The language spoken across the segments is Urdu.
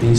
30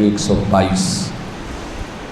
122,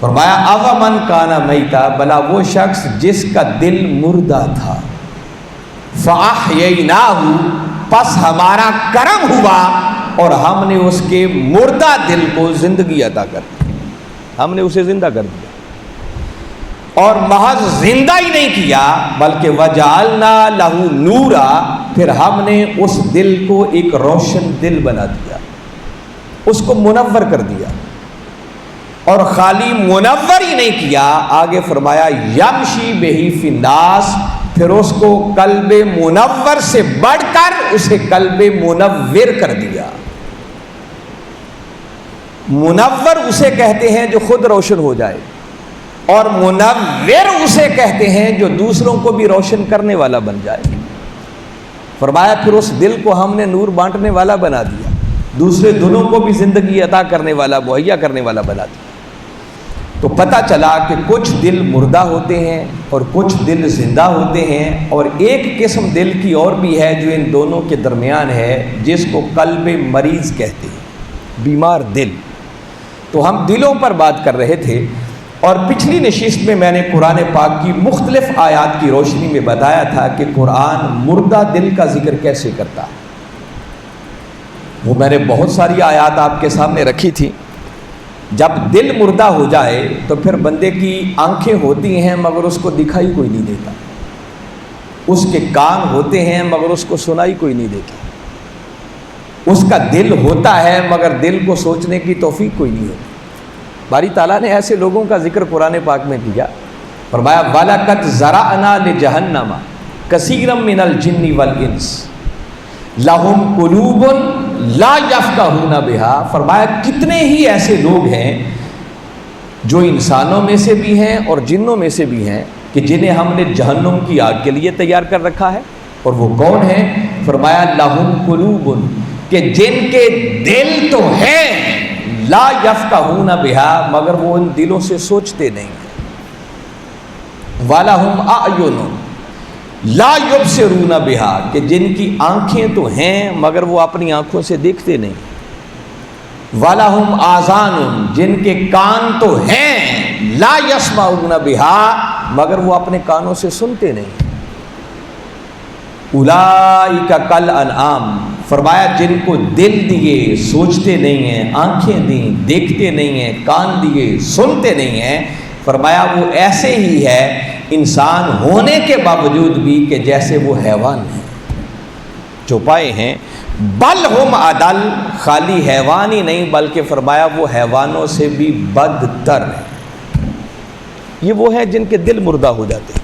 فرمایا اومن کانا میتا، بلا وہ شخص جس کا دل مردہ تھا، فاحییناہ، پس ہمارا کرم ہوا اور ہم نے اس کے مردہ دل کو زندگی عطا کر دی، ہم نے اسے زندہ کر دیا، اور محض زندہ ہی نہیں کیا بلکہ وجعلنا لہ نورا، پھر ہم نے اس دل کو ایک روشن دل بنا دیا، اس کو منور کر دیا، اور خالی منور ہی نہیں کیا، آگے فرمایا یمشی بہی فی الناس، پھر اس کو قلب منور سے بڑھ کر اسے قلب منور کر دیا۔ منور اسے کہتے ہیں جو خود روشن ہو جائے، اور منور اسے کہتے ہیں جو دوسروں کو بھی روشن کرنے والا بن جائے۔ فرمایا پھر اس دل کو ہم نے نور بانٹنے والا بنا دیا، دوسرے دلوں کو بھی زندگی عطا کرنے والا، مہیا کرنے والا بنا دیا۔ تو پتہ چلا کہ کچھ دل مردہ ہوتے ہیں اور کچھ دل زندہ ہوتے ہیں، اور ایک قسم دل کی اور بھی ہے جو ان دونوں کے درمیان ہے، جس کو قلب مریض کہتے ہیں، بیمار دل۔ تو ہم دلوں پر بات کر رہے تھے، اور پچھلی نشست میں میں نے قرآن پاک کی مختلف آیات کی روشنی میں بتایا تھا کہ قرآن مردہ دل کا ذکر کیسے کرتا ہے۔ وہ میں نے بہت ساری آیات آپ کے سامنے رکھی تھی۔ جب دل مردہ ہو جائے تو پھر بندے کی آنکھیں ہوتی ہیں مگر اس کو دکھائی کوئی نہیں دیتا، اس کے کان ہوتے ہیں مگر اس کو سنائی کوئی نہیں دیتا، اس کا دل ہوتا ہے مگر دل کو سوچنے کی توفیق کوئی نہیں ہوتی۔ باری تعالیٰ نے ایسے لوگوں کا ذکر قرآن پاک میں کیا، فرمایا وَلَقَدْ زَرَعْنَا لِجَهَنَّمَ كَثِيرًا مِنَ الْجِنِّ وَالْإِنسِ لَهُمْ قُلُوبٌ لَا يَفْقَهُونَ بِهَا، فرمایا کتنے ہی ایسے لوگ ہیں جو انسانوں میں سے بھی ہیں اور جنوں میں سے بھی ہیں کہ جنہیں ہم نے جہنم کی آگ کے لیے تیار کر رکھا ہے۔ اور وہ کون ہیں؟ فرمایا لَهُمْ قُلُوبٌ، کہ جن کے دل تو ہیں، لا یفقہون بہا، مگر وہ ان دلوں سے سوچتے نہیں ہیں۔ وَلَهُمْ أَعْيُنٌ لا یبصرون بہا، کہ جن کی آنکھیں تو ہیں مگر وہ اپنی آنکھوں سے دیکھتے نہیں۔ وَلَهُمْ آذان، جن کے کان تو ہیں، لا یسمعون بہا، مگر وہ اپنے کانوں سے سنتے نہیں۔ اولئک کالانعام، فرمایا جن کو دل دیے سوچتے نہیں ہیں، آنکھیں دیں دیکھتے نہیں ہیں، کان دیے سنتے نہیں ہیں، فرمایا وہ ایسے ہی ہے انسان ہونے کے باوجود بھی کہ جیسے وہ حیوان ہیں، چوپائے ہیں۔ بل ہم اضل، خالی حیوان ہی نہیں بلکہ فرمایا وہ حیوانوں سے بھی بدتر ہیں۔ یہ وہ ہیں جن کے دل مردہ ہو جاتے ہیں۔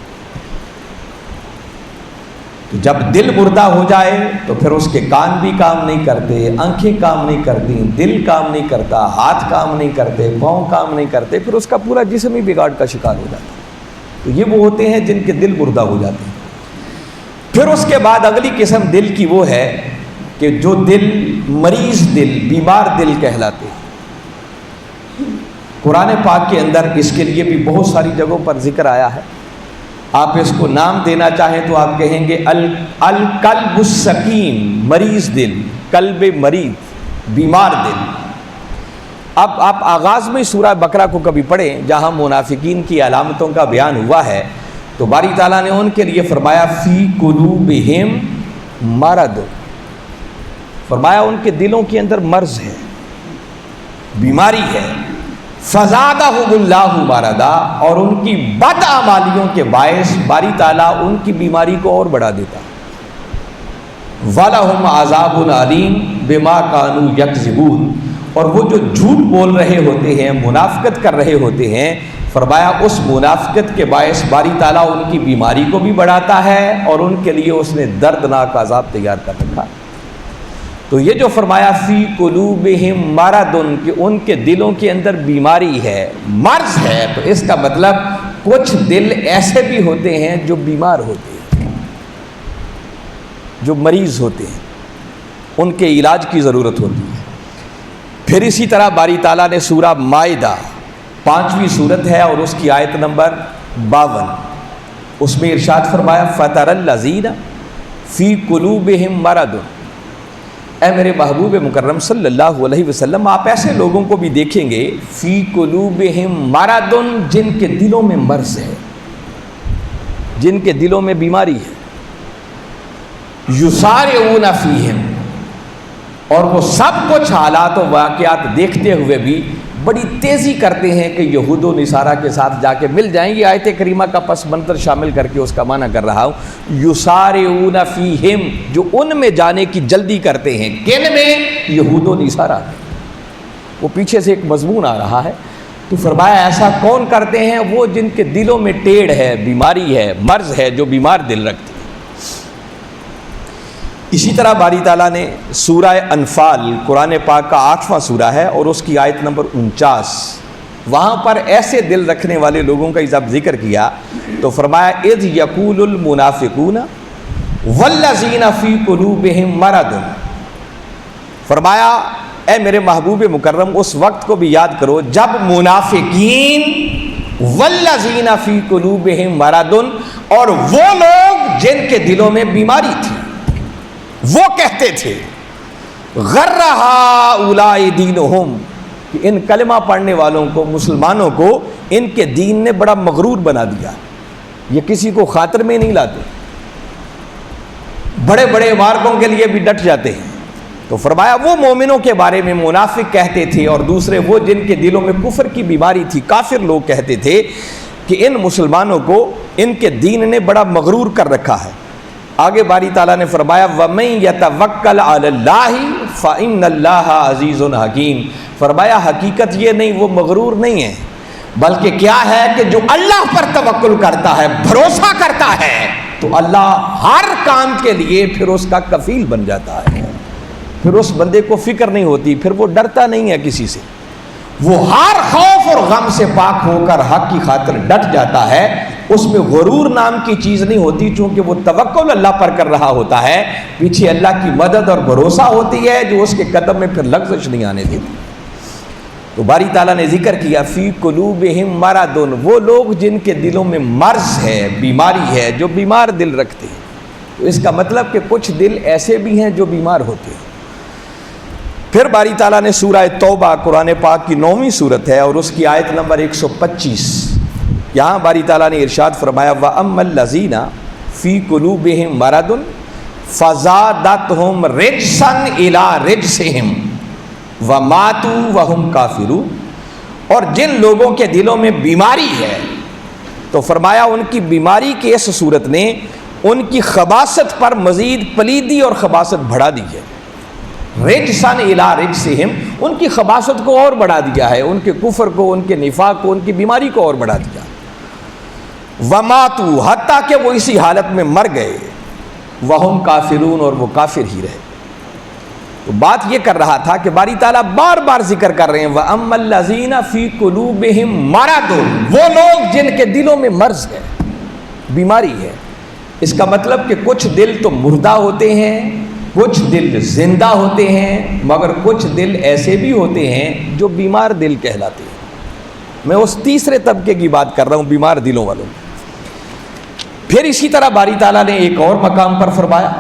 جب دل مردہ ہو جائے تو پھر اس کے کان بھی کام نہیں کرتے، آنکھیں کام نہیں کرتی، دل کام نہیں کرتا، ہاتھ کام نہیں کرتے، پاؤں کام نہیں کرتے، پھر اس کا پورا جسم ہی بگاڑ کا شکار ہو جاتا ہے۔ تو یہ وہ ہوتے ہیں جن کے دل مردہ ہو جاتے ہیں۔ پھر اس کے بعد اگلی قسم دل کی وہ ہے کہ جو دل مریض دل، بیمار دل کہلاتے ہیں۔ قرآن پاک کے اندر اس کے لیے بھی بہت ساری جگہوں پر ذکر آیا ہے۔ آپ اس کو نام دینا چاہیں تو آپ کہیں گے القلب السقیم، مریض دل، قلب مریض، بیمار دل۔ اب آپ آغاز میں سورہ بقرہ کو کبھی پڑھیں جہاں منافقین کی علامتوں کا بیان ہوا ہے، تو باری تعالیٰ نے ان کے لیے فرمایا فی قلوبہم مرض، فرمایا ان کے دلوں کے اندر مرض ہے، بیماری ہے۔ فزادہم اللہ مرضا، اور ان کی بدعمالیوں کے باعث باری تعالیٰ ان کی بیماری کو اور بڑھا دیتا۔ وَلَهُمْ عَذَابٌ عَلِيمٌ بِمَا كَانُوا يَكْذِبُونَ، اور وہ جو جھوٹ بول رہے ہوتے ہیں، منافقت کر رہے ہوتے ہیں، فرمایا اس منافقت کے باعث باری تعالیٰ ان کی بیماری کو بھی بڑھاتا ہے اور ان کے لیے اس نے دردناک عذاب تیار کر رکھا۔ تو یہ جو فرمایا فی قلوبہم مرض، کہ ان کے دلوں کے اندر بیماری ہے، مرض ہے، تو اس کا مطلب کچھ دل ایسے بھی ہوتے ہیں جو بیمار ہوتے ہیں، جو مریض ہوتے ہیں، ان کے علاج کی ضرورت ہوتی ہے۔ پھر اسی طرح باری تعالیٰ نے سورہ مائدہ 5ویں سورت ہے اور اس کی آیت نمبر 52، اس میں ارشاد فرمایا فَتَرَى الَّذِينَ فِي قُلُوبِهِم مَرَضٌ، اے میرے محبوب مکرم صلی اللہ علیہ وسلم، آپ ایسے لوگوں کو بھی دیکھیں گے فی قلوبہم مرض، جن کے دلوں میں مرض ہے، جن کے دلوں میں بیماری ہے، یسارعون فیہم، اور وہ سب کچھ حالات و واقعات دیکھتے ہوئے بھی بڑی تیزی کرتے ہیں کہ یہود و نصارہ کے ساتھ جا کے مل جائیں گے۔ آیت کریمہ کا پس منظر شامل کر کے اس کا معنی کر رہا ہوں، یسارعون فیہم، جو ان میں جانے کی جلدی کرتے ہیں، کن میں؟ یہود و نصارہ میں۔ وہ پیچھے سے ایک مضمون آ رہا ہے، تو فرمایا ایسا کون کرتے ہیں؟ وہ جن کے دلوں میں ٹیڑھ ہے، بیماری ہے، مرض ہے، جو بیمار دل رکھتے ہیں۔ اسی طرح باری تعالیٰ نے سورہ انفال، قرآن پاک کا 8واں سورہ ہے اور اس کی آیت نمبر 49، وہاں پر ایسے دل رکھنے والے لوگوں کا جب ذکر کیا تو فرمایا اذ یقول المنافقون والذین فی قلوبہم مرض، فرمایا اے میرے محبوب مکرم اس وقت کو بھی یاد کرو جب منافقین والذین فی قلوبہم مرض، اور وہ لوگ جن کے دلوں میں بیماری تھی، وہ کہتے تھے غر ہؤلاء دینہم، کہ ان کلمہ پڑھنے والوں کو، مسلمانوں کو ان کے دین نے بڑا مغرور بنا دیا، یہ کسی کو خاطر میں نہیں لاتے، بڑے بڑے وارکوں کے لیے بھی ڈٹ جاتے ہیں۔ تو فرمایا وہ مومنوں کے بارے میں منافق کہتے تھے، اور دوسرے وہ جن کے دلوں میں کفر کی بیماری تھی، کافر لوگ کہتے تھے کہ ان مسلمانوں کو ان کے دین نے بڑا مغرور کر رکھا ہے۔ آگے باری تعالیٰ نے فرمایا وَمَن يَتَوَکَّلْ عَلَى اللَّهِ فَإِنَّ اللَّهَ عَزِیزٌ حَکِیم، فرمایا حقیقت یہ نہیں، وہ مغرور نہیں ہے، بلکہ کیا ہے کہ جو اللہ پر توکل کرتا ہے، بھروسہ کرتا ہے، تو اللہ ہر کام کے لیے پھر اس کا کفیل بن جاتا ہے، پھر اس بندے کو فکر نہیں ہوتی، پھر وہ ڈرتا نہیں ہے کسی سے، وہ ہر خوف اور غم سے پاک ہو کر حق کی خاطر ڈٹ جاتا ہے، اس میں غرور نام کی چیز نہیں ہوتی، چونکہ وہ توکل اللہ پر کر رہا ہوتا ہے، پیچھے اللہ کی مدد اور بھروسہ ہوتی ہے جو اس کے قدم میں پھر لغزش نہیں آنے دیتی۔ تو باری تعالیٰ نے ذکر کیا فی قلوبہم مرض، وہ لوگ جن کے دلوں میں مرض ہے، بیماری ہے، جو بیمار دل رکھتے ہیں۔ تو اس کا مطلب کہ کچھ دل ایسے بھی ہیں جو بیمار ہوتے ہیں۔ پھر باری تعالیٰ نے سورہ توبہ، قرآن پاک کی 9ویں سورت ہے اور اس کی آیت نمبر 125، یہاں باری تعالیٰ نے ارشاد فرمایا وَأَمَّا الَّذِينَ فِي قُلُوبِهِم مَرَضٌ فَزَادَتْهُمْ رِجْسًا إِلَىٰ رِجْسِهِمْ وَمَاتُوا وَهُمْ كَافِرُونَ، اور جن لوگوں کے دلوں میں بیماری ہے تو فرمایا ان کی بیماری کی اس صورت نے ان کی خباثت پر مزید پلیدی اور خباثت بڑھا دی ہے۔ رجسن الی رجسہم، ان کی خباثت کو اور بڑھا دیا ہے، ان کے کفر کو، ان کے نفاق کو، ان کی بیماری کو اور بڑھا دیا۔ وماتوا، حتیٰ کہ وہ اسی حالت میں مر گئے، وہم کافرون، اور وہ کافر ہی رہے۔ تو بات یہ کر رہا تھا کہ باری تعالیٰ بار بار ذکر کر رہے ہیں وَأَمَّا الَّذِينَ فِي قُلُوبِهِم مَرَضٌ، وہ لوگ جن کے دلوں میں مرض ہے، بیماری ہے۔ اس کا مطلب کہ کچھ دل تو مردہ ہوتے ہیں، کچھ دل زندہ ہوتے ہیں، مگر کچھ دل ایسے بھی ہوتے ہیں جو بیمار دل کہلاتے ہیں۔ میں اس تیسرے طبقے کی بات کر رہا ہوں، بیمار دلوں والوں۔ پھر اسی طرح باری تعالیٰ نے ایک اور مقام پر فرمایا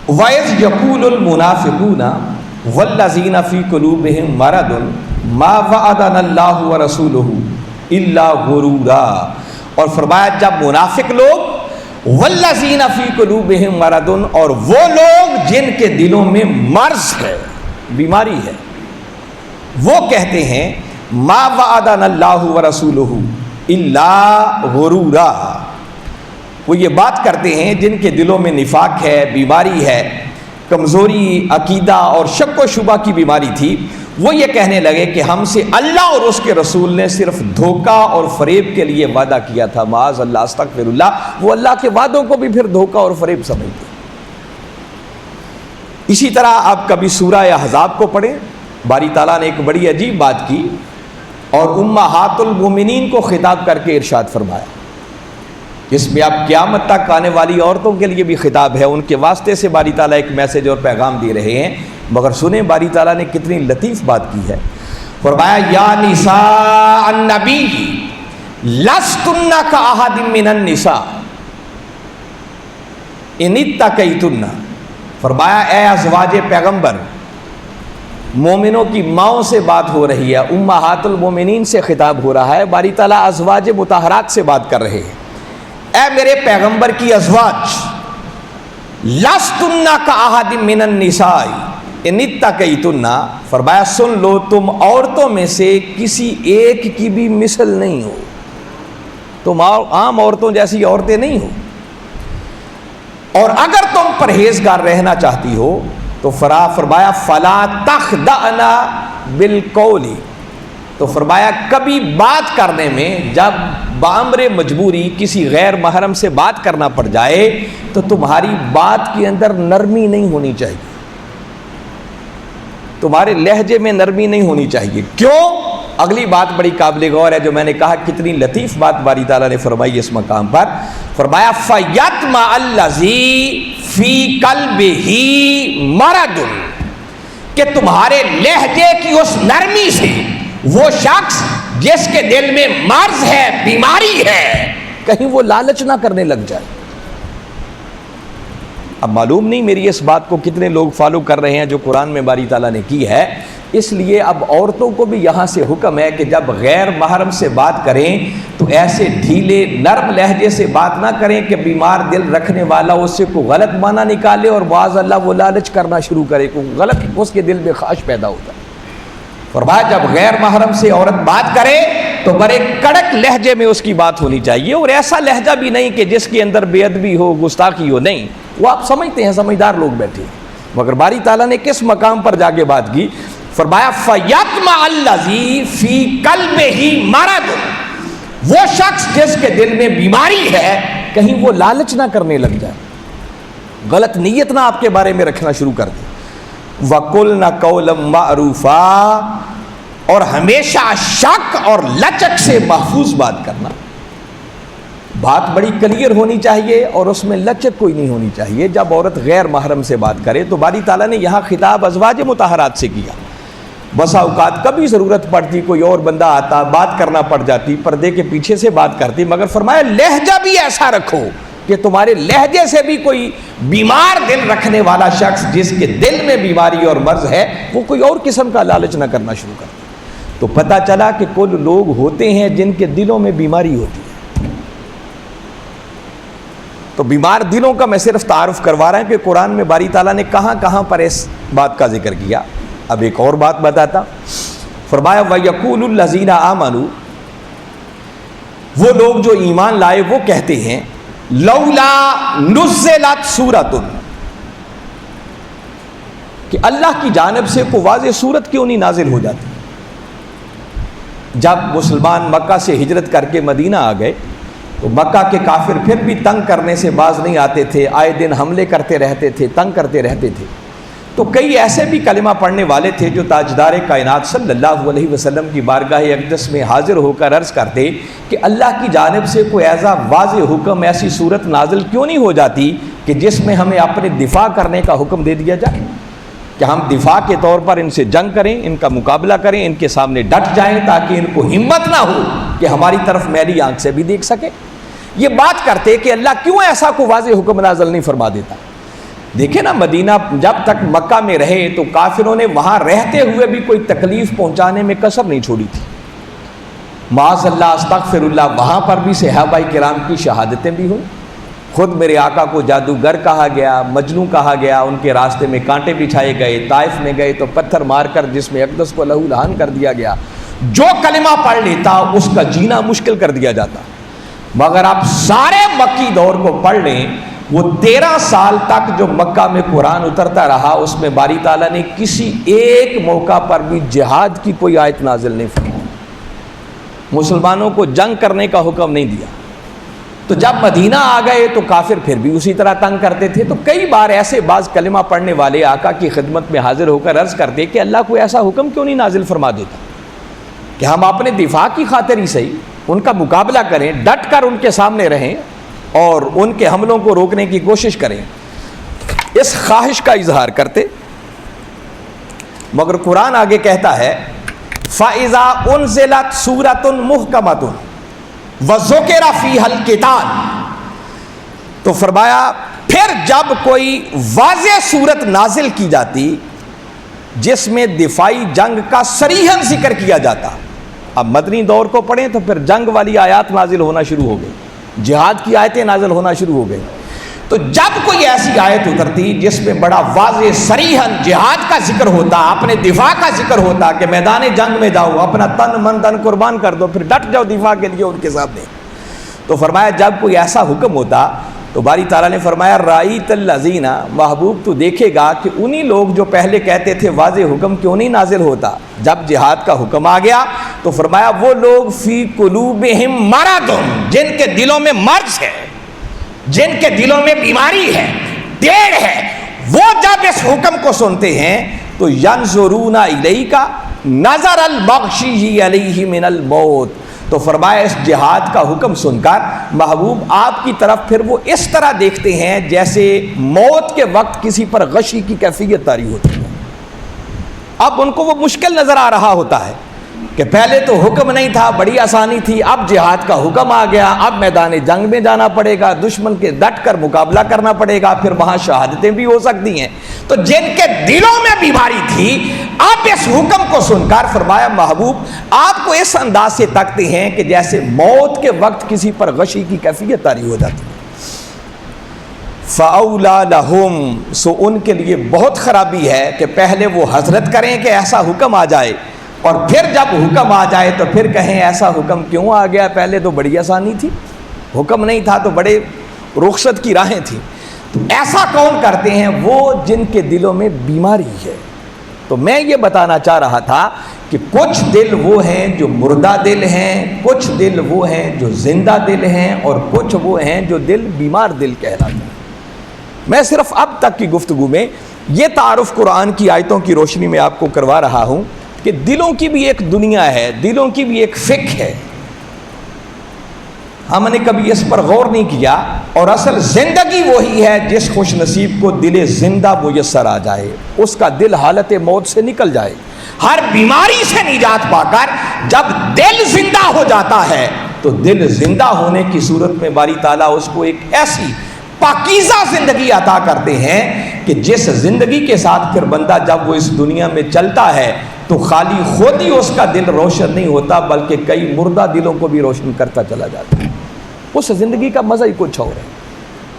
وَإِذْ يَقُولُ الْمُنَافِقُونَ وَالَّذِينَ فِي قُلُوبِهِم مَرَضٌ مَا وَعَدَنَا اللَّهُ وَرَسُولُهُ إِلَّا غُرُورًا، اور فرمایا جب منافق لوگ والذین فی قلوبہم مرض، اور وہ لوگ جن کے دلوں میں مرض ہے، بیماری ہے، وہ کہتے ہیں ما وعدنا اللہ ورسولہ الا غرورا، وہ یہ بات کرتے ہیں جن کے دلوں میں نفاق ہے، بیماری ہے، کمزوری عقیدہ اور شک و شبہ کی بیماری تھی، وہ یہ کہنے لگے کہ ہم سے اللہ اور اس کے رسول نے صرف دھوکہ اور فریب کے لیے وعدہ کیا تھا، معاذ اللہ، استغفر اللہ، وہ اللہ کے وعدوں کو بھی پھر دھوکہ اور فریب سمجھتے۔ اسی طرح آپ کبھی سورہ احزاب کو پڑھیں، باری تعالیٰ نے ایک بڑی عجیب بات کی اور امہات المومنین کو خطاب کر کے ارشاد فرمایا، جس میں اب قیامت تک آنے والی عورتوں کے لیے بھی خطاب ہے، ان کے واسطے سے باری تعالیٰ ایک میسج اور پیغام دے رہے ہیں، مگر سنیں باری تعالیٰ نے کتنی لطیف بات کی ہے۔ فرمایا یا نساء النبی لستن کاحد من النساء ان اتقیتن فرمایا اے ازواج پیغمبر، مومنوں کی ماؤں سے بات ہو رہی ہے، امہات المومنین سے خطاب ہو رہا ہے، باری تعالیٰ ازواج مطہرات سے بات کر رہے ہیں۔ اے میرے پیغمبر کی ازواج، لستن کاحد من النساء ان اتقیتن، فرمایا سن لو تم عورتوں میں سے کسی ایک کی بھی مثل نہیں ہو، تم عام عورتوں جیسی عورتیں نہیں ہو، اور اگر تم پرہیزگار رہنا چاہتی ہو تو فرمایا فلا تخضعن بالقول، تو فرمایا کبھی بات کرنے میں جب بامر مجبوری کسی غیر محرم سے بات کرنا پڑ جائے تو تمہاری بات کے اندر نرمی نہیں ہونی چاہیے، تمہارے لہجے میں نرمی نہیں ہونی چاہیے۔ کیوں؟ اگلی بات بڑی قابل غور ہے جو میں نے کہا کتنی لطیف بات باری تعالیٰ نے فرمائی اس مقام پر، فرمایا فَيَطْمَعَ الَّذِي فِي قَلْبِهِ مَرَضٌ، کہ تمہارے لہجے کی اس نرمی سے وہ شخص جس کے دل میں مرض ہے، بیماری ہے، کہیں وہ لالچ نہ کرنے لگ جائے۔ اب معلوم نہیں میری اس بات کو کتنے لوگ فالو کر رہے ہیں جو قرآن میں باری تعالیٰ نے کی ہے، اس لیے اب عورتوں کو بھی یہاں سے حکم ہے کہ جب غیر محرم سے بات کریں تو ایسے ڈھیلے نرم لہجے سے بات نہ کریں کہ بیمار دل رکھنے والا اس سے کوئی غلط معنی نکالے اور معاذ اللہ وہ لالچ کرنا شروع کرے، کوئی غلط اس کے دل میں خواہش پیدا ہوتا ہے۔ فرمایا جب غیر محرم سے عورت بات کرے تو بڑے کڑک لہجے میں اس کی بات ہونی چاہیے، اور ایسا لہجہ بھی نہیں کہ جس کے اندر بے ادبی ہو، گستاخی ہو، نہیں، وہ آپ سمجھتے ہیں، سمجھدار لوگ بیٹھے ہیں، مگر باری تعالیٰ نے کس مقام پر جا کے بات کی؟ فرمایا فَيَطْمَعَ الَّذِي فِي قَلْبِهِ مَرَضٌ، وہ شخص جس کے دل میں بیماری ہے کہیں وہ لالچ نہ کرنے لگ جائے، غلط نیت نہ آپ کے بارے میں رکھنا شروع کر دے۔ وَقُلْنَ قَوْلًا مَعْرُوفًا، اور ہمیشہ شک اور لچک سے محفوظ بات کرنا، بات بڑی کلیئر ہونی چاہیے اور اس میں لچک کوئی نہیں ہونی چاہیے۔ جب عورت غیر محرم سے بات کرے تو باری تعالیٰ نے یہاں خطاب ازواج مطہرات سے کیا، بسا اوقات کبھی ضرورت پڑتی کوئی اور بندہ آتا، بات کرنا پڑ جاتی، پردے کے پیچھے سے بات کرتی، مگر فرمایا لہجہ بھی ایسا رکھو کہ تمہارے لہجے سے بھی کوئی بیمار دل رکھنے والا شخص جس کے دل میں بیماری اور مرض ہے وہ کوئی اور قسم کا لالچ نہ کرنا شروع کر دے۔ تو پتہ چلا کہ کل لوگ ہوتے ہیں جن کے دلوں میں بیماری ہوتی ہے۔ تو بیمار دلوں کا میں صرف تعارف کروا رہا ہوں کہ قرآن میں باری تعالیٰ نے کہاں کہاں پر اس بات کا ذکر کیا۔ اب ایک اور بات بتاتا، فرمایا وَيَقُولُ الَّذِينَ آمَنُوا، وہ لوگ جو ایمان لائے وہ کہتے ہیں لولا نزلت سورۃ، کہ اللہ کی جانب سے کوئی واضح سورت کیوں نہیں نازل ہو جاتی۔ جب مسلمان مکہ سے ہجرت کر کے مدینہ آ گئے تو مکہ کے کافر پھر بھی تنگ کرنے سے باز نہیں آتے تھے، آئے دن حملے کرتے رہتے تھے، تنگ کرتے رہتے تھے۔ تو کئی ایسے بھی کلمہ پڑھنے والے تھے جو تاجدار کائنات صلی اللہ علیہ وسلم کی بارگاہ اقدس میں حاضر ہو کر عرض کرتے کہ اللہ کی جانب سے کوئی ایسا واضح حکم، ایسی صورت نازل کیوں نہیں ہو جاتی کہ جس میں ہمیں اپنے دفاع کرنے کا حکم دے دیا جائے، کہ ہم دفاع کے طور پر ان سے جنگ کریں، ان کا مقابلہ کریں، ان کے سامنے ڈٹ جائیں تاکہ ان کو ہمت نہ ہو کہ ہماری طرف میلی آنکھ سے بھی دیکھ سکے۔ یہ بات کرتے کہ اللہ کیوں ایسا کوئی واضح حکم نازل نہیں فرما دیتا۔ دیکھیں نا، مدینہ جب تک مکہ میں رہے تو کافروں نے وہاں رہتے ہوئے بھی کوئی تکلیف پہنچانے میں کسر نہیں چھوڑی تھی۔ معاذ اللہ استغفر اللہ، وہاں پر بھی صحابہ کرام کی شہادتیں بھی ہوئیں۔ خود میرے آقا کو جادوگر کہا گیا، مجنوں کہا گیا، ان کے راستے میں کانٹے بچھائے گئے، طائف میں گئے تو پتھر مار کر جسم اقدس کو لہو لہان کر دیا گیا، جو کلمہ پڑھ لیتا اس کا جینا مشکل کر دیا جاتا۔ مگر آپ سارے مکی دور کو پڑھ لیں، وہ 13 سال تک جو مکہ میں قرآن اترتا رہا اس میں باری تعالیٰ نے کسی ایک موقع پر بھی جہاد کی کوئی آیت نازل نہیں فرمائی، مسلمانوں کو جنگ کرنے کا حکم نہیں دیا۔ تو جب مدینہ آ گئے تو کافر پھر بھی اسی طرح تنگ کرتے تھے، تو کئی بار ایسے بعض کلمہ پڑھنے والے آقا کی خدمت میں حاضر ہو کر عرض کرتے کہ اللہ کو ایسا حکم کیوں نہیں نازل فرما دیتا کہ ہم اپنے دفاع کی خاطر ہی صحیح ان کا مقابلہ کریں، ڈٹ کر ان کے سامنے رہیں اور ان کے حملوں کو روکنے کی کوشش کریں۔ اس خواہش کا اظہار کرتے، مگر قرآن آگے کہتا ہے فَإِذَا أُنزِلَتْ سُورَةٌ مُحْكَمَةٌ وَذُكِرَ فِيهَا الْقِتَالُ، تو فرمایا پھر جب کوئی واضح صورت نازل کی جاتی جس میں دفاعی جنگ کا صریحاً ذکر کیا جاتا، اب مدنی دور کو پڑھیں تو پھر جنگ والی آیات نازل ہونا شروع ہو گئی، جہاد کی آیتیں نازل ہونا شروع ہو گئی. تو جب کوئی ایسی آیت اترتی جس میں بڑا واضح صریحاً جہاد کا ذکر ہوتا، اپنے دفاع کا ذکر ہوتا کہ میدان جنگ میں جاؤ، اپنا تن من دن قربان کر دو، پھر ڈٹ جاؤ دفاع کے لیے ان کے سامنے، تو فرمایا جب کوئی ایسا حکم ہوتا تو باری تعالیٰ نے فرمایا رأیت الذین، محبوب تو دیکھے گا کہ انہی لوگ جو پہلے کہتے تھے واضح حکم کیوں نہیں نازل ہوتا، جب جہاد کا حکم آ گیا تو فرمایا وہ لوگ فی قلوبہم مرض، جن کے دلوں میں مرض ہے، جن کے دلوں میں بیماری ہے، ٹیڑھ ہے، وہ جب اس حکم کو سنتے ہیں تو ینظرون الیک نظر المغشی علیہ من الموت، تو فرمایا اس جہاد کا حکم سن کر محبوب آپ کی طرف پھر وہ اس طرح دیکھتے ہیں جیسے موت کے وقت کسی پر غشی کی کیفیت طاری ہوتی ہے. اب ان کو وہ مشکل نظر آ رہا ہوتا ہے کہ پہلے تو حکم نہیں تھا، بڑی آسانی تھی، اب جہاد کا حکم آ گیا، اب میدان جنگ میں جانا پڑے گا، دشمن کے ڈٹ کر مقابلہ کرنا پڑے گا، پھر وہاں شہادتیں بھی ہو سکتی ہیں. تو جن کے دلوں میں بیماری تھی اب اس حکم کو سن کر فرمایا محبوب آپ کو اس انداز سے تکتے ہیں کہ جیسے موت کے وقت کسی پر غشی کی کیفیت طاری ہو جاتی ہے. فَأَوْلَى لَهُمْ، سو ان کے لیے بہت خرابی ہے کہ پہلے وہ حضرت کریں کہ ایسا حکم آ جائے، اور پھر جب حکم آ جائے تو پھر کہیں ایسا حکم کیوں آ گیا، پہلے تو بڑی آسانی تھی، حکم نہیں تھا تو بڑے رخصت کی راہیں تھیں. تو ایسا کون کرتے ہیں؟ وہ جن کے دلوں میں بیماری ہے. تو میں یہ بتانا چاہ رہا تھا کہ کچھ دل وہ ہیں جو مردہ دل ہیں، کچھ دل وہ ہیں جو زندہ دل ہیں، اور کچھ وہ ہیں جو دل بیمار دل کہلاتے ہیں. میں صرف اب تک کی گفتگو میں یہ تعارف قرآن کی آیتوں کی روشنی میں آپ کو کروا رہا ہوں کہ دلوں کی بھی ایک دنیا ہے، دلوں کی بھی ایک فکر ہے. ہم نے کبھی اس پر غور نہیں کیا، اور اصل زندگی وہی ہے جس خوش نصیب کو دل زندہ میسر آ جائے، اس کا دل حالت موت سے نکل جائے، ہر بیماری سے نجات پا کر جب دل زندہ ہو جاتا ہے تو دل زندہ ہونے کی صورت میں باری تعالیٰ اس کو ایک ایسی پاکیزہ زندگی عطا کرتے ہیں کہ جس زندگی کے ساتھ پھر بندہ جب وہ اس دنیا میں چلتا ہے تو خالی خود ہی اس کا دل روشن نہیں ہوتا بلکہ کئی مردہ دلوں کو بھی روشن کرتا چلا جاتا ہے. اس زندگی کا مزہ ہی کچھ اور ہے،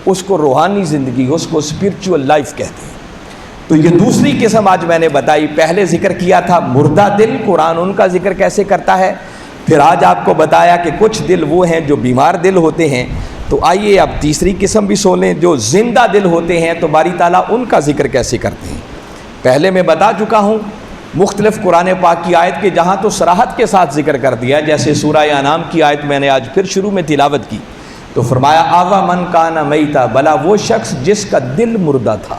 اس کو روحانی زندگی، اس کو اسپرچول لائف کہتے ہیں. تو یہ دوسری قسم آج میں نے بتائی. پہلے ذکر کیا تھا مردہ دل، قرآن ان کا ذکر کیسے کرتا ہے، پھر آج آپ کو بتایا کہ کچھ دل وہ ہیں جو بیمار دل ہوتے ہیں. تو آئیے اب تیسری قسم بھی سن لیں، جو زندہ دل ہوتے ہیں تو باری تعالیٰ ان کا ذکر کیسے کرتے ہیں. پہلے میں بتا چکا ہوں مختلف قرآن پاک کی آیت کے جہاں تو صراحت کے ساتھ ذکر کر دیا، جیسے سورہ انعام کی آیت میں نے آج پھر شروع میں تلاوت کی تو فرمایا آوا من کان میتا، بلا وہ شخص جس کا دل مردہ تھا،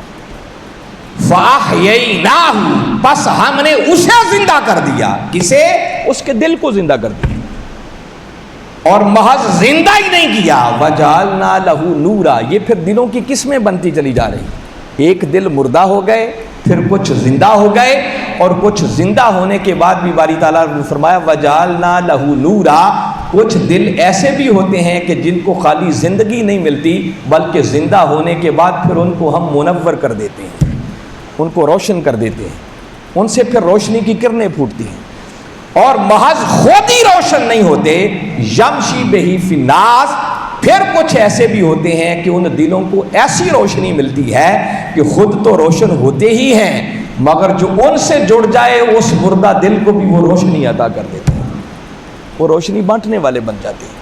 فاحییناہ، بس ہم نے اسے زندہ کر دیا. کسے؟ اس کے دل کو زندہ کر دیا، اور محض زندہ ہی نہیں کیا، وجعلنا لہ نورا. یہ پھر دلوں کی قسمیں بنتی چلی جا رہی، ایک دل مردہ ہو گئے، پھر کچھ زندہ ہو گئے، اور کچھ زندہ ہونے کے بعد بھی باری تعالیٰ نے فرمایا وجعلنا لہ نورا. کچھ دل ایسے بھی ہوتے ہیں کہ جن کو خالی زندگی نہیں ملتی بلکہ زندہ ہونے کے بعد پھر ان کو ہم منور کر دیتے ہیں، ان کو روشن کر دیتے ہیں، ان سے پھر روشنی کی کرنیں پھوٹتی ہیں. اور محض خود ہی روشن نہیں ہوتے، یمشی بہی فی الناس، پھر کچھ ایسے بھی ہوتے ہیں کہ ان دلوں کو ایسی روشنی ملتی ہے کہ خود تو روشن ہوتے ہی ہیں مگر جو ان سے جڑ جائے اس مردہ دل کو بھی وہ روشنی عطا کر دیتے ہیں، وہ روشنی بانٹنے والے بن جاتے ہیں.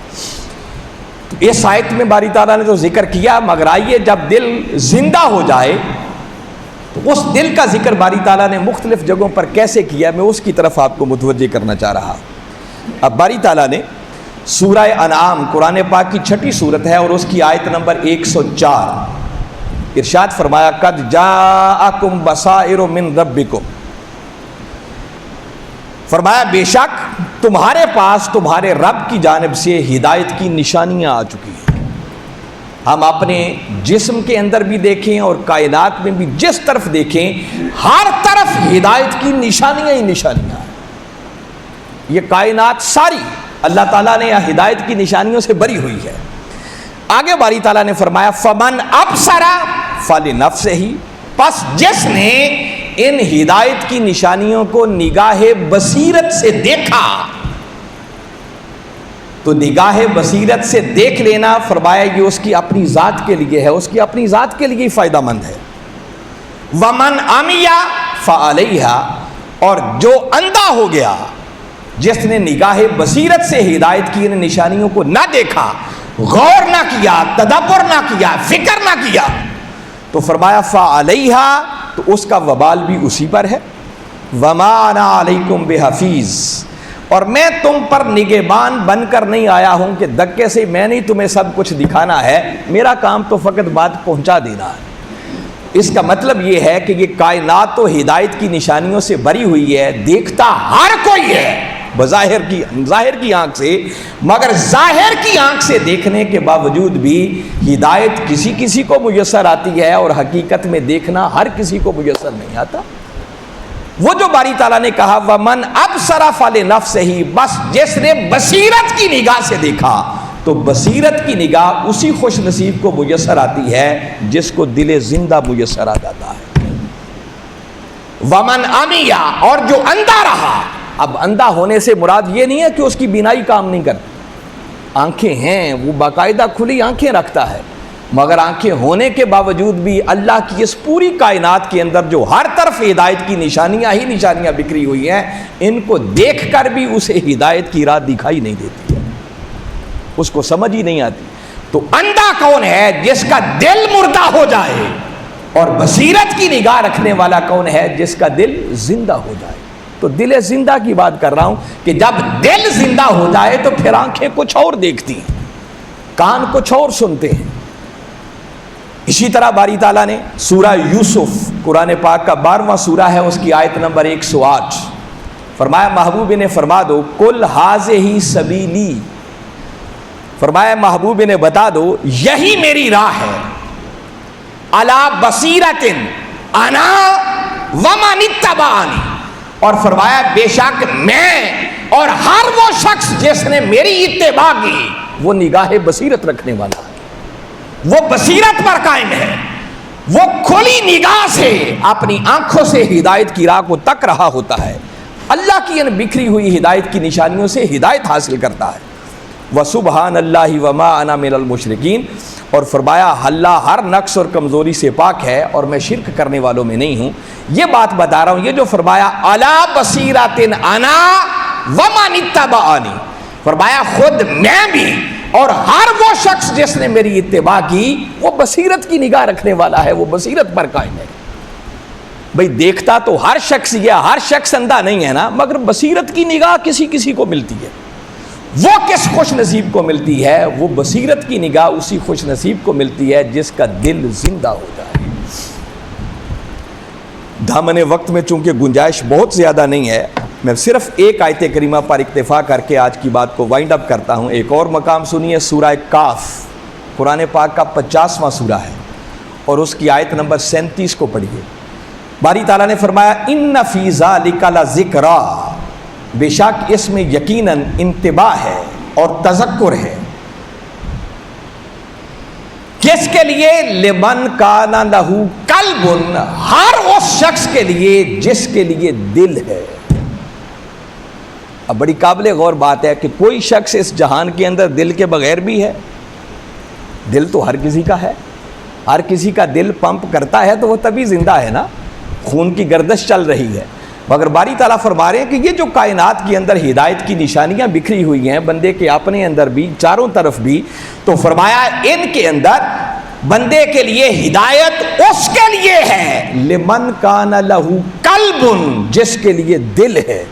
تو اس آیت میں باری تعالیٰ نے تو ذکر کیا، مگر آئیے جب دل زندہ ہو جائے تو اس دل کا ذکر باری تعالیٰ نے مختلف جگہوں پر کیسے کیا، میں اس کی طرف آپ کو متوجہ کرنا چاہ رہا. اب باری تعالیٰ نے سورہ انعام قرآن پاک کی 6 سورت ہے اور اس کی آیت نمبر 104 ارشاد فرمایا قد جاءکم بصائر من ربکم، فرمایا بے شک تمہارے پاس تمہارے رب کی جانب سے ہدایت کی نشانیاں آ چکی ہیں. ہم اپنے جسم کے اندر بھی دیکھیں اور کائنات میں بھی جس طرف دیکھیں ہر طرف ہدایت کی نشانیاں ہی نشانیاں ہیں. یہ کائنات ساری اللہ تعالیٰ نے ہدایت کی نشانیوں سے بری ہوئی ہے. آگے باری تعالیٰ نے فرمایا فمن ابصر فلنفسہ، پس جس نے ان ہدایت کی نشانیوں کو نگاہ بصیرت سے دیکھا، تو نگاہ بصیرت سے دیکھ لینا فرمایا یہ اس کی اپنی ذات کے لیے ہے، اس کی اپنی ذات کے لیے فائدہ مند ہے۔ ومن عمی فعلیہا، اور جو اندھا ہو گیا، جس نے نگاہ بصیرت سے ہدایت کی ان نشانیوں کو نہ دیکھا، غور نہ کیا، تدبر نہ کیا، فکر نہ کیا، تو فرمایا فعلیہا، تو اس کا وبال بھی اسی پر ہے۔ وما انا علیکم بحفیظ، اور میں تم پر نگہبان بن کر نہیں آیا ہوں کہ دھکے سے میں نہیں تمہیں سب کچھ دکھانا ہے، میرا کام تو فقط بات پہنچا دینا ہے۔ اس کا مطلب یہ ہے کہ یہ کائنات تو ہدایت کی نشانیوں سے بری ہوئی ہے، دیکھتا ہر کوئی ہے بظاہر ظاہر کی آنکھ سے، مگر ظاہر کی آنکھ سے دیکھنے کے باوجود بھی ہدایت کسی کسی کو میسر آتی ہے، اور حقیقت میں دیکھنا ہر کسی کو میسر نہیں آتا۔ وہ جو باری تعالیٰ نے کہا ومن ابصر فلنفسہ، بس جس نے بصیرت کی نگاہ سے دیکھا، تو بصیرت کی نگاہ اسی خوش نصیب کو میسر آتی ہے جس کو دل زندہ میسر آ جاتا ہے۔ ومن عمی، اور جو اندھا رہا، اب اندھا ہونے سے مراد یہ نہیں ہے کہ اس کی بینائی کام نہیں کرتی، آنکھیں ہیں، وہ باقاعدہ کھلی آنکھیں رکھتا ہے، مگر آنکھیں ہونے کے باوجود بھی اللہ کی اس پوری کائنات کے اندر جو ہر طرف ہدایت کی نشانیاں ہی نشانیاں بکھری ہوئی ہیں، ان کو دیکھ کر بھی اسے ہدایت کی راہ دکھائی نہیں دیتی ہے، اس کو سمجھ ہی نہیں آتی۔ تو اندھا کون ہے؟ جس کا دل مردہ ہو جائے، اور بصیرت کی نگاہ رکھنے والا کون ہے؟ جس کا دل زندہ ہو جائے۔ تو دل زندہ کی بات کر رہا ہوں کہ جب دل زندہ ہو جائے تو پھر آنکھیں کچھ اور دیکھتی ہیں، کان کچھ اور سنتے ہیں۔ اسی طرح باری تعالیٰ نے سورہ یوسف، قرآن پاک کا 12واں سورہ ہے، اس کی آیت نمبر 108، فرمایا محبوب نے فرما دو کل ھذہ سبیلی، فرمایا محبوب نے بتا دو یہی میری راہ ہے، علی بصیرۃ انا ومن اتبعنی، اور فرمایا بے شک میں اور ہر وہ شخص جس نے میری اتباع کی وہ نگاہ بصیرت رکھنے والا ہے، وہ بصیرت پر قائم ہے، وہ کھلی نگاہ سے اپنی آنکھوں سے ہدایت کی راہ کو تک رہا ہوتا ہے، اللہ کی ان بکھری ہوئی ہدایت کی نشانیوں سے ہدایت حاصل کرتا ہے۔ وسبحان اللہ وما انا من المشرکین، اور فرمایا اللہ ہر نقص اور کمزوری سے پاک ہے اور میں شرک کرنے والوں میں نہیں ہوں۔ یہ بات بتا رہا ہوں، یہ جو فرمایا علی بصیرۃ انا ومن اتبعنی، فرمایا خود میں بھی اور ہر وہ شخص جس نے میری اتباع کی وہ بصیرت کی نگاہ رکھنے والا ہے، وہ بصیرت پر قائم ہے۔ بھئی دیکھتا تو ہر شخص یہ، ہر شخص اندھا نہیں ہے نا، مگر بصیرت کی نگاہ کسی کسی کو ملتی ہے۔ وہ کس خوش نصیب کو ملتی ہے؟ وہ بصیرت کی نگاہ اسی خوش نصیب کو ملتی ہے جس کا دل زندہ ہو جائے۔ دامن وقت میں چونکہ گنجائش بہت زیادہ نہیں ہے، میں صرف ایک آیت کریمہ پر اکتفا کر کے آج کی بات کو وائنڈ اپ کرتا ہوں۔ ایک اور مقام سنیے، سورہ کاف، قرآن پاک کا 50واں سورہ ہے، اور اس کی آیت نمبر 37 کو پڑھیے۔ باری تعالیٰ نے فرمایا ان فی ذلک لذکریٰ، بے شک اس میں یقیناً انتباہ ہے اور تذکر ہے، کس کے لیے؟ لمن کان لہ قلب، ہر اس شخص کے لیے جس کے لیے دل ہے۔ اب بڑی قابل غور بات ہے کہ کوئی شخص اس جہان کے اندر دل کے بغیر بھی ہے؟ دل تو ہر کسی کا ہے، ہر کسی کا دل پمپ کرتا ہے تو وہ تبھی زندہ ہے نا، خون کی گردش چل رہی ہے۔ مگر باری تعالیٰ فرما رہے ہیں کہ یہ جو کائنات کے اندر ہدایت کی نشانیاں بکھری ہوئی ہیں، بندے کے اپنے اندر بھی، چاروں طرف بھی، تو فرمایا ان کے اندر بندے کے لیے ہدایت اس کے لیے ہے لمن کان لہ قلب، جس کے لیے دل ہے۔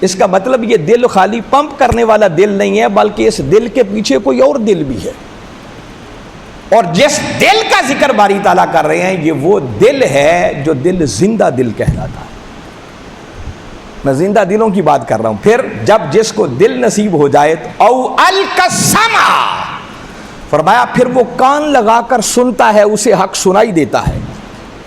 اس کا مطلب یہ دل خالی پمپ کرنے والا دل نہیں ہے، بلکہ اس دل کے پیچھے کوئی اور دل بھی ہے، اور جس دل کا ذکر باری تعالیٰ کر رہے ہیں یہ وہ دل ہے جو دل زندہ دل کہلاتا ہے۔ میں زندہ دلوں کی بات کر رہا ہوں۔ پھر جب جس کو دل نصیب ہو جائے تو او القسمہ، فرمایا پھر وہ کان لگا کر سنتا ہے، اسے حق سنائی دیتا ہے۔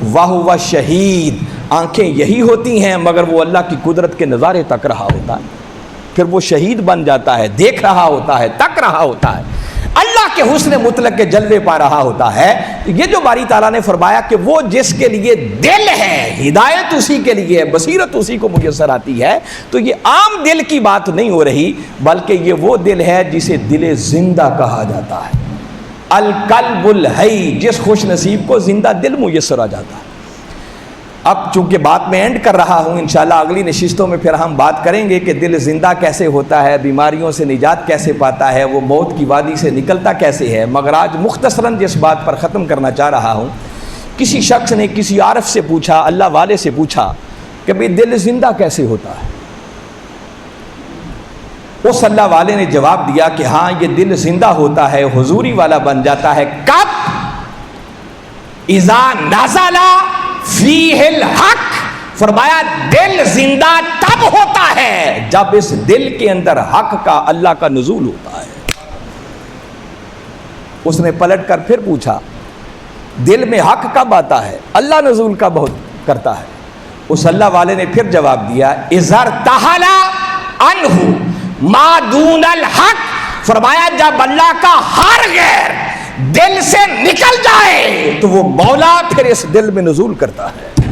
وَهُوَ شہید، آنکھیں یہی ہوتی ہیں مگر وہ اللہ کی قدرت کے نظارے تک رہا ہوتا ہے، پھر وہ شہید بن جاتا ہے، دیکھ رہا ہوتا ہے، تک رہا ہوتا ہے۔ اللہ اللہ کے حسن مطلق کے جلوے پا رہا ہوتا ہے. یہ جو باری تعالیٰ نے فرمایا کہ وہ جس کے لیے دل ہے، ہدایت اسی کے لیے ہے، بصیرت اسی کو میسر آتی ہے، تو یہ عام دل کی بات نہیں ہو رہی، بلکہ یہ وہ دل ہے جسے دل زندہ کہا جاتا ہے. القلب الحی، جس خوش نصیب کو زندہ دل میسر آ جاتا ہے. اب چونکہ بات میں اینڈ کر رہا ہوں، انشاءاللہ اگلی نشستوں میں پھر ہم بات کریں گے کہ دل زندہ کیسے ہوتا ہے، بیماریوں سے نجات کیسے پاتا ہے، وہ موت کی وادی سے نکلتا کیسے ہے. مگر آج مختصراً جس بات پر ختم کرنا چاہ رہا ہوں، کسی شخص نے کسی عارف سے پوچھا، اللہ والے سے پوچھا کہ بھئی دل زندہ کیسے ہوتا ہے. اس اللہ والے نے جواب دیا کہ ہاں یہ دل زندہ ہوتا ہے، حضوری والا بن جاتا ہے. کب؟ اذا نزل فیہ الحق، فرمایا دل زندہ تب ہوتا ہے جب اس دل کے اندر حق کا، اللہ کا نزول ہوتا ہے. اس نے پلٹ کر پھر پوچھا دل میں حق کب آتا ہے؟ اللہ نزول کب کرتا ہے؟ اس اللہ والے نے پھر جواب دیا اذا ارتحل عنہ ما دون الحق، فرمایا جب اللہ کا ہر غیر دل سے نکل جائے تو وہ مولا پھر اس دل میں نزول کرتا ہے.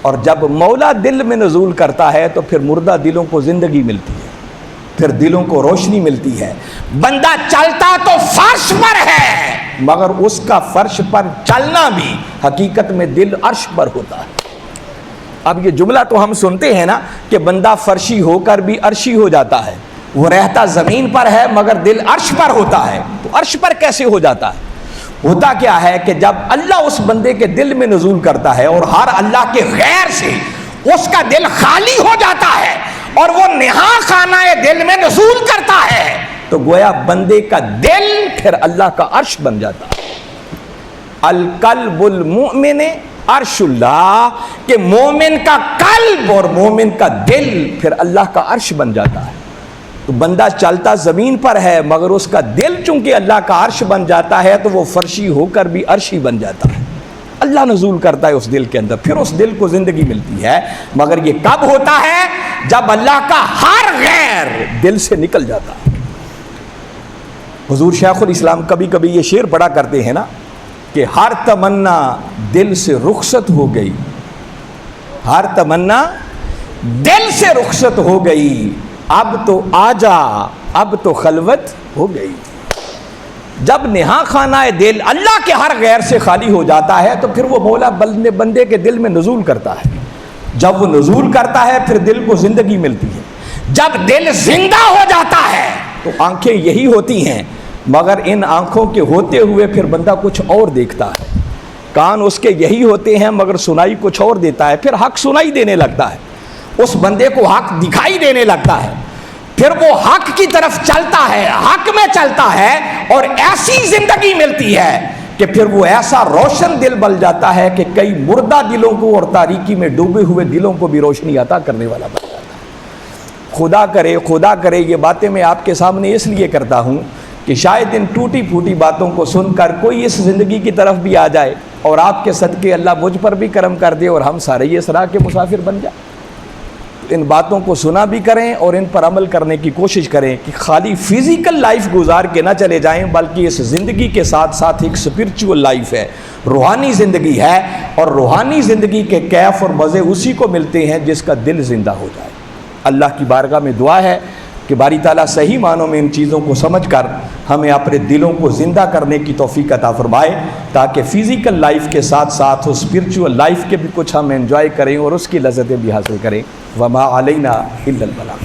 اور جب مولا دل میں نزول کرتا ہے تو پھر مردہ دلوں کو زندگی ملتی ہے، پھر دلوں کو روشنی ملتی ہے. بندہ چلتا تو فرش پر ہے، مگر اس کا فرش پر چلنا بھی حقیقت میں دل عرش پر ہوتا ہے. اب یہ جملہ تو ہم سنتے ہیں نا کہ بندہ فرشی ہو کر بھی عرشی ہو جاتا ہے، وہ رہتا زمین پر ہے مگر دل عرش پر ہوتا ہے. تو عرش پر کیسے ہو جاتا ہے؟ ہوتا کیا ہے کہ جب اللہ اس بندے کے دل میں نزول کرتا ہے اور ہر اللہ کے غیر سے اس کا دل خالی ہو جاتا ہے اور وہ نہاں خانہ دل میں نزول کرتا ہے، تو گویا بندے کا دل پھر اللہ کا عرش بن جاتا ہے. القلب المؤمن عرش اللہ، کہ مومن کا قلب اور مومن کا دل پھر اللہ کا عرش بن جاتا ہے. تو بندہ چلتا زمین پر ہے مگر اس کا دل چونکہ اللہ کا عرش بن جاتا ہے تو وہ فرشی ہو کر بھی عرشی بن جاتا ہے. اللہ نزول کرتا ہے اس دل کے اندر، پھر اس دل کو زندگی ملتی ہے. مگر یہ کب ہوتا ہے؟ جب اللہ کا ہر غیر دل سے نکل جاتا ہے. حضور شیخ الاسلام کبھی کبھی یہ شعر پڑھا کرتے ہیں نا کہ ہر تمنا دل سے رخصت ہو گئی، ہر تمنا دل سے رخصت ہو گئی، اب تو آجا اب تو خلوت ہو گئی. جب نہاں خانہ دل اللہ کے ہر غیر سے خالی ہو جاتا ہے تو پھر وہ مولا بندے کے دل میں نزول کرتا ہے. جب وہ نزول کرتا ہے پھر دل کو زندگی ملتی ہے. جب دل زندہ ہو جاتا ہے تو آنکھیں یہی ہوتی ہیں، مگر ان آنکھوں کے ہوتے ہوئے پھر بندہ کچھ اور دیکھتا ہے. کان اس کے یہی ہوتے ہیں مگر سنائی کچھ اور دیتا ہے، پھر حق سنائی دینے لگتا ہے، اس بندے کو حق دکھائی دینے لگتا ہے، پھر وہ حق کی طرف چلتا ہے، حق میں چلتا ہے اور ایسی زندگی ملتی ہے کہ پھر وہ ایسا روشن دل بن جاتا ہے کہ کئی مردہ دلوں کو اور تاریکی میں ڈوبے ہوئے دلوں کو بھی روشنی عطا کرنے والا بن جاتا ہے. خدا کرے یہ باتیں میں آپ کے سامنے اس لیے کرتا ہوں کہ شاید ان ٹوٹی پھوٹی باتوں کو سن کر کوئی اس زندگی کی طرف بھی آ جائے اور آپ کے صدقے اللہ مجھ پر بھی کرم کر دے اور ہم سارے اس راہ کے مسافر بن جائیں. ان باتوں کو سنا بھی کریں اور ان پر عمل کرنے کی کوشش کریں کہ خالی فزیکل لائف گزار کے نہ چلے جائیں، بلکہ اس زندگی کے ساتھ ساتھ ایک اسپرچول لائف ہے، روحانی زندگی ہے، اور روحانی زندگی کے کیف اور مزے اسی کو ملتے ہیں جس کا دل زندہ ہو جائے. اللہ کی بارگاہ میں دعا ہے کہ باری تعالیٰ صحیح معنوں میں ان چیزوں کو سمجھ کر ہمیں اپنے دلوں کو زندہ کرنے کی توفیق عطا فرمائے، تاکہ فزیکل لائف کے ساتھ ساتھ اسپرچول لائف کے بھی کچھ ہم انجوائے کریں اور اس کی لذتیں بھی حاصل کریں. وما علینا الا البلاغ.